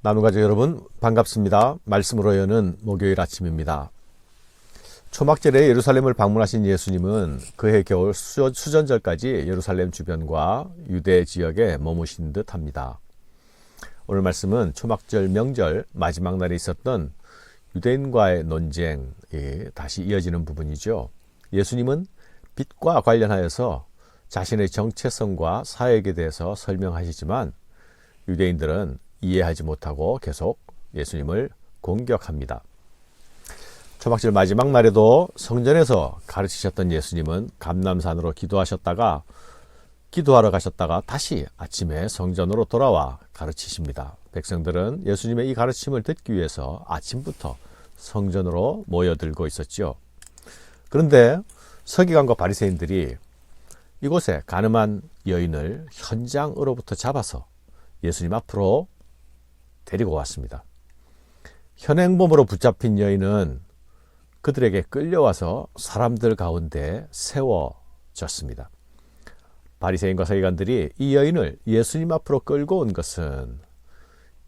나눔가족 여러분 반갑습니다. 말씀으로 여는 목요일 아침입니다. 초막절에 예루살렘을 방문하신 예수님은 그해 겨울 수전절까지 예루살렘 주변과 유대 지역에 머무신 듯 합니다. 오늘 말씀은 초막절 명절 마지막 날에 있었던 유대인과의 논쟁이 다시 이어지는 부분이죠. 예수님은 빛과 관련하여서 자신의 정체성과 사역에 대해서 설명하시지만 유대인들은 이해하지 못하고 계속 예수님을 공격합니다. 초막절 마지막 날에도 성전에서 가르치셨던 예수님은 감람산으로 기도하러 가셨다가 다시 아침에 성전으로 돌아와 가르치십니다. 백성들은 예수님의 이 가르침을 듣기 위해서 아침부터 성전으로 모여들고 있었죠. 그런데 서기관과 바리새인들이 이곳에 가늠한 여인을 현장으로부터 잡아서 예수님 앞으로 데리고 왔습니다. 현행범으로 붙잡힌 여인은 그들에게 끌려와서 사람들 가운데 세워졌습니다. 바리새인과 서기관들이 이 여인을 예수님 앞으로 끌고 온 것은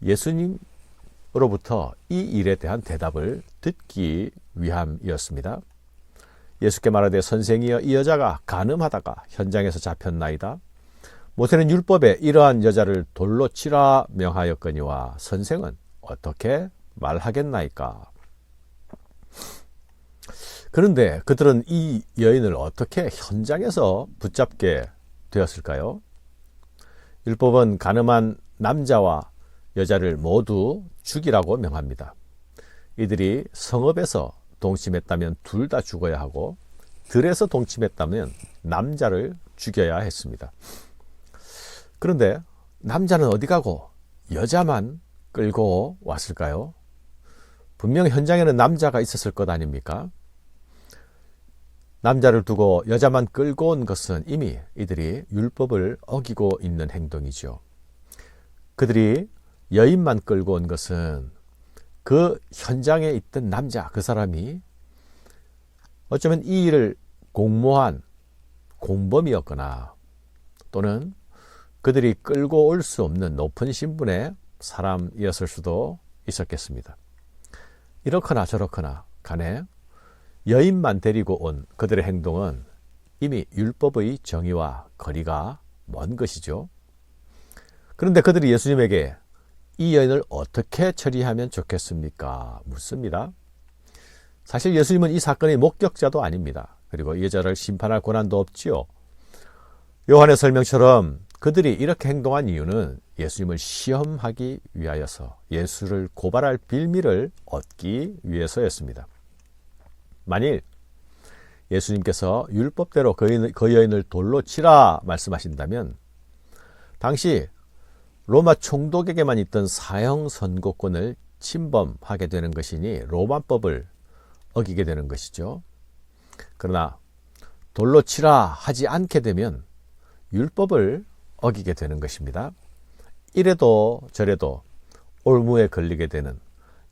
예수님으로부터 이 일에 대한 대답을 듣기 위함이었습니다. 예수께 말하되 선생이여 이 여자가 간음하다가 현장에서 잡혔나이다. 모세는 율법에 이러한 여자를 돌로 치라 명하였거니와 선생은 어떻게 말하겠나이까. 그런데 그들은 이 여인을 어떻게 현장에서 붙잡게 되었을까요? 율법은 간음한 남자와 여자를 모두 죽이라고 명합니다. 이들이 성읍에서 동침했다면 둘 다 죽어야 하고 들에서 동침했다면 남자를 죽여야 했습니다. 그런데 남자는 어디 가고 여자만 끌고 왔을까요? 분명 현장에는 남자가 있었을 것 아닙니까? 남자를 두고 여자만 끌고 온 것은 이미 이들이 율법을 어기고 있는 행동이죠. 그들이 여인만 끌고 온 것은 그 현장에 있던 남자, 그 사람이 어쩌면 이 일을 공모한 공범이었거나 또는 그들이 끌고 올 수 없는 높은 신분의 사람이었을 수도 있었겠습니다. 이렇거나 저렇거나 간에 여인만 데리고 온 그들의 행동은 이미 율법의 정의와 거리가 먼 것이죠. 그런데 그들이 예수님에게 이 여인을 어떻게 처리하면 좋겠습니까? 묻습니다. 사실 예수님은 이 사건의 목격자도 아닙니다. 그리고 이 여자를 심판할 권한도 없지요. 요한의 설명처럼 그들이 이렇게 행동한 이유는 예수님을 시험하기 위하여서 예수를 고발할 빌미를 얻기 위해서였습니다. 만일 예수님께서 율법대로 그 여인을 돌로 치라 말씀하신다면 당시 로마 총독에게만 있던 사형 선고권을 침범하게 되는 것이니 로마법을 어기게 되는 것이죠. 그러나 돌로 치라 하지 않게 되면 율법을 어기게 되는 것입니다. 이래도 저래도 올무에 걸리게 되는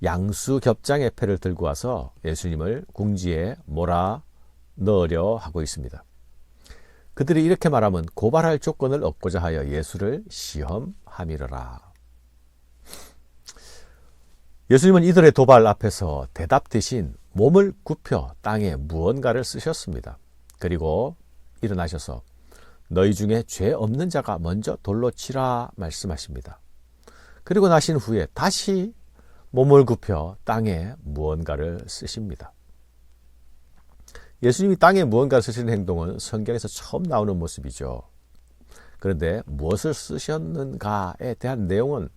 양수겹장의 패를 들고 와서 예수님을 궁지에 몰아 넣으려 하고 있습니다. 그들이 이렇게 말하면 고발할 조건을 얻고자 하여 예수를 시험함이러라. 예수님은 이들의 도발 앞에서 대답 대신 몸을 굽혀 땅에 무언가를 쓰셨습니다. 그리고 일어나셔서 너희 중에 죄 없는 자가 먼저 돌로 치라 말씀하십니다. 그리고 나신 후에 다시 몸을 굽혀 땅에 무언가를 쓰십니다. 예수님이 땅에 무언가를 쓰시는 행동은 성경에서 처음 나오는 모습이죠. 그런데 무엇을 쓰셨는가에 대한 내용은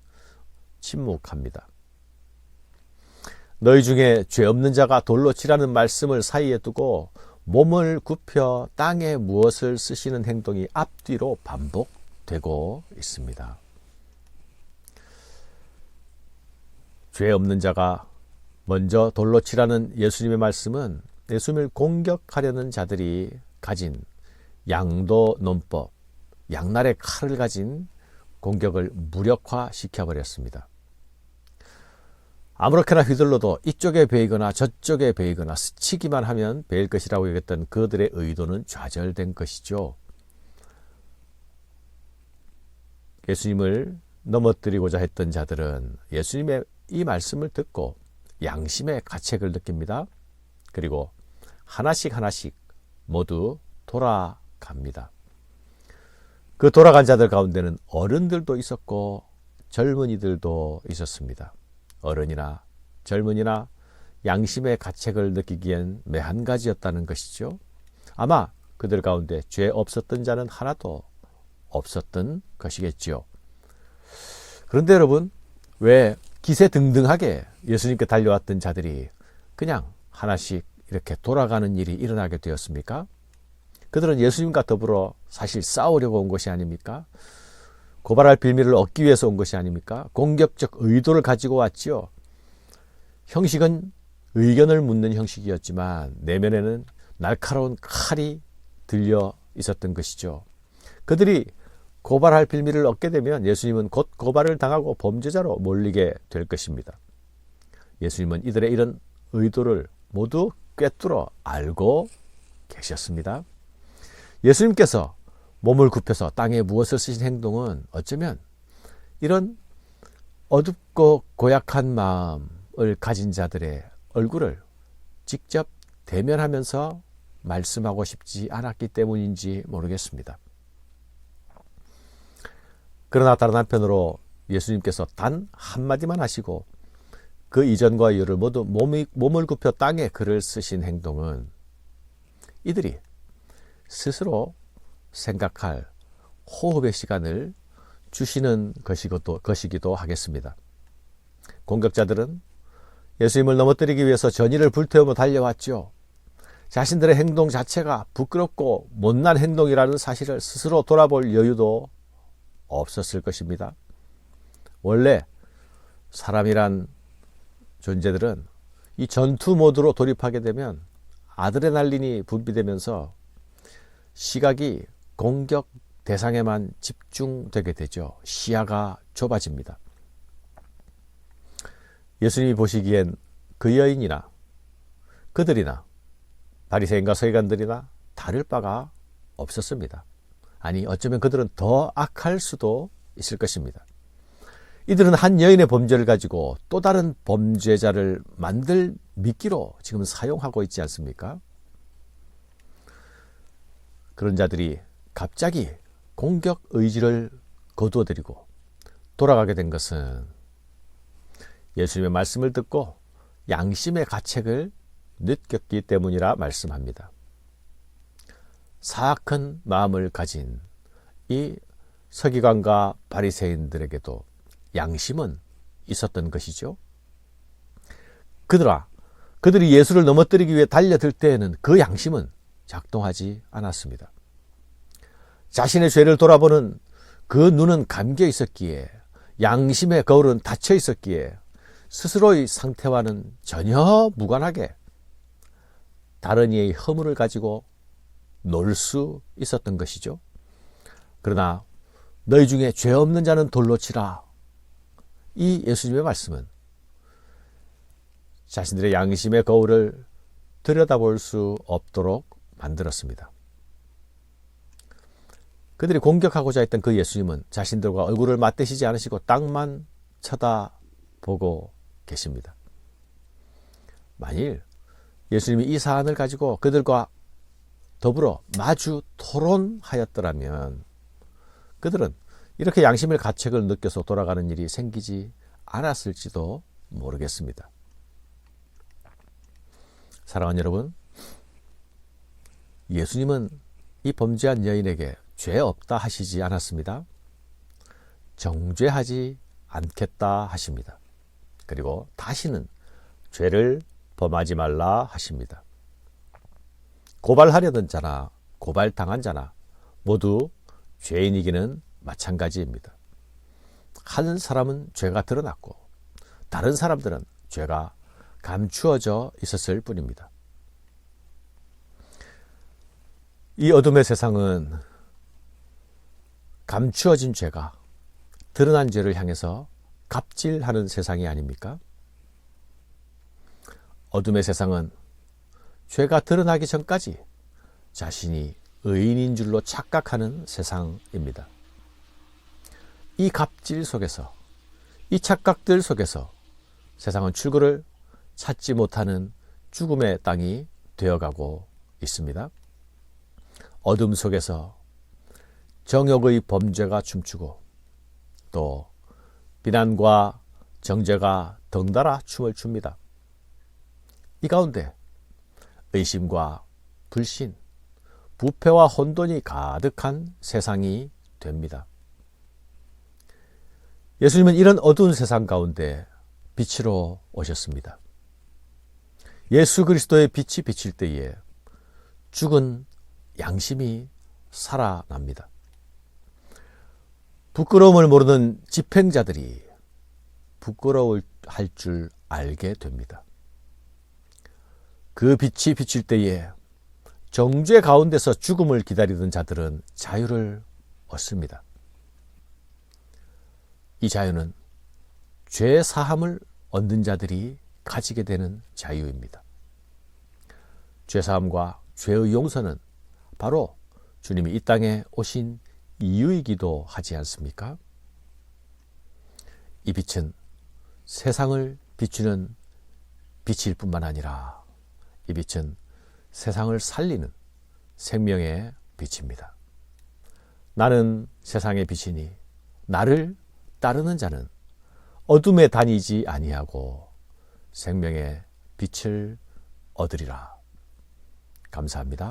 침묵합니다. 너희 중에 죄 없는 자가 돌로 치라는 말씀을 사이에 두고 몸을 굽혀 땅에 무엇을 쓰시는 행동이 앞뒤로 반복되고 있습니다. 죄 없는 자가 먼저 돌로 치라는 예수님의 말씀은 예수님을 공격하려는 자들이 가진 양도 논법, 양날의 칼을 가진 공격을 무력화시켜버렸습니다. 아무렇게나 휘둘러도 이쪽에 베이거나 저쪽에 베이거나 스치기만 하면 베일 것이라고 여겼던 그들의 의도는 좌절된 것이죠. 예수님을 넘어뜨리고자 했던 자들은 예수님의 이 말씀을 듣고 양심의 가책을 느낍니다. 그리고 하나씩 모두 돌아갑니다. 그 돌아간 자들 가운데는 어른들도 있었고 젊은이들도 있었습니다. 어른이나 젊은이나 양심의 가책을 느끼기엔 매한 가지였다는 것이죠. 아마 그들 가운데 죄 없었던 자는 하나도 없었던 것이겠지요. 그런데 여러분, 왜 기세등등하게 예수님께 달려왔던 자들이 그냥 하나씩 이렇게 돌아가는 일이 일어나게 되었습니까? 그들은 예수님과 더불어 사실 싸우려고 온 것이 아닙니까? 고발할 빌미를 얻기 위해서 온 것이 아닙니까? 공격적 의도를 가지고 왔지요. 형식은 의견을 묻는 형식이었지만 내면에는 날카로운 칼이 들려 있었던 것이죠. 그들이 고발할 빌미를 얻게 되면 예수님은 곧 고발을 당하고 범죄자로 몰리게 될 것입니다. 예수님은 이들의 이런 의도를 모두 꿰뚫어 알고 계셨습니다. 예수님께서 몸을 굽혀서 땅에 무엇을 쓰신 행동은 어쩌면 이런 어둡고 고약한 마음을 가진 자들의 얼굴을 직접 대면하면서 말씀하고 싶지 않았기 때문인지 모르겠습니다. 그러나 다른 한편으로 예수님께서 단 한마디만 하시고 그 이전과 이후를 모두 몸을 굽혀 땅에 글을 쓰신 행동은 이들이 스스로 생각할 호흡의 시간을 주시는 것이기도 하겠습니다. 공격자들은 예수님을 넘어뜨리기 위해서 전의를 불태우며 달려왔죠. 자신들의 행동 자체가 부끄럽고 못난 행동이라는 사실을 스스로 돌아볼 여유도 없었을 것입니다. 원래 사람이란 존재들은 이 전투 모드로 돌입하게 되면 아드레날린이 분비되면서 시각이 공격 대상에만 집중되게 되죠. 시야가 좁아집니다. 예수님이 보시기엔 그 여인이나 그들이나 바리새인과 서기관들이나 다를 바가 없었습니다. 아니, 어쩌면 그들은 더 악할 수도 있을 것입니다. 이들은 한 여인의 범죄를 가지고 또 다른 범죄자를 만들 미끼로 지금 사용하고 있지 않습니까? 그런 자들이 갑자기 공격 의지를 거두어들이고 돌아가게 된 것은 예수님의 말씀을 듣고 양심의 가책을 느꼈기 때문이라 말씀합니다. 사악한 마음을 가진 이 서기관과 바리새인들에게도 양심은 있었던 것이죠. 그들이 예수를 넘어뜨리기 위해 달려들 때에는 그 양심은 작동하지 않았습니다. 자신의 죄를 돌아보는 그 눈은 감겨 있었기에, 양심의 거울은 닫혀 있었기에 스스로의 상태와는 전혀 무관하게 다른 이의 허물을 가지고 놀 수 있었던 것이죠. 그러나 너희 중에 죄 없는 자는 돌로 치라. 이 예수님의 말씀은 자신들의 양심의 거울을 들여다볼 수 없도록 만들었습니다. 그들이 공격하고자 했던 그 예수님은 자신들과 얼굴을 맞대시지 않으시고 땅만 쳐다보고 계십니다. 만일 예수님이 이 사안을 가지고 그들과 더불어 마주 토론하였더라면 그들은 이렇게 양심의 가책을 느껴서 돌아가는 일이 생기지 않았을지도 모르겠습니다. 사랑하는 여러분, 예수님은 이 범죄한 여인에게 죄 없다 하시지 않았습니다. 정죄하지 않겠다 하십니다. 그리고 다시는 죄를 범하지 말라 하십니다. 고발하려던 자나 고발당한 자나 모두 죄인이기는 마찬가지입니다. 한 사람은 죄가 드러났고 다른 사람들은 죄가 감추어져 있었을 뿐입니다. 이 어둠의 세상은 감추어진 죄가 드러난 죄를 향해서 갑질하는 세상이 아닙니까? 어둠의 세상은 죄가 드러나기 전까지 자신이 의인인 줄로 착각하는 세상입니다. 이 갑질 속에서, 이 착각들 속에서 세상은 출구를 찾지 못하는 죽음의 땅이 되어가고 있습니다. 어둠 속에서 정욕의 범죄가 춤추고 또 비난과 정죄가 덩달아 춤을 춥니다. 이 가운데 의심과 불신, 부패와 혼돈이 가득한 세상이 됩니다. 예수님은 이런 어두운 세상 가운데 빛으로 오셨습니다. 예수 그리스도의 빛이 비칠 때에 죽은 양심이 살아납니다. 부끄러움을 모르는 집행자들이 부끄러울 할 줄 알게 됩니다. 그 빛이 비칠 때에 정죄 가운데서 죽음을 기다리던 자들은 자유를 얻습니다. 이 자유는 죄 사함을 얻는 자들이 가지게 되는 자유입니다. 죄 사함과 죄의 용서는 바로 주님이 이 땅에 오신 이유이기도 하지 않습니까? 이 빛은 세상을 비추는 빛일 뿐만 아니라 이 빛은 세상을 살리는 생명의 빛입니다. 나는 세상의 빛이니 나를 따르는 자는 어둠에 다니지 아니하고 생명의 빛을 얻으리라. 감사합니다.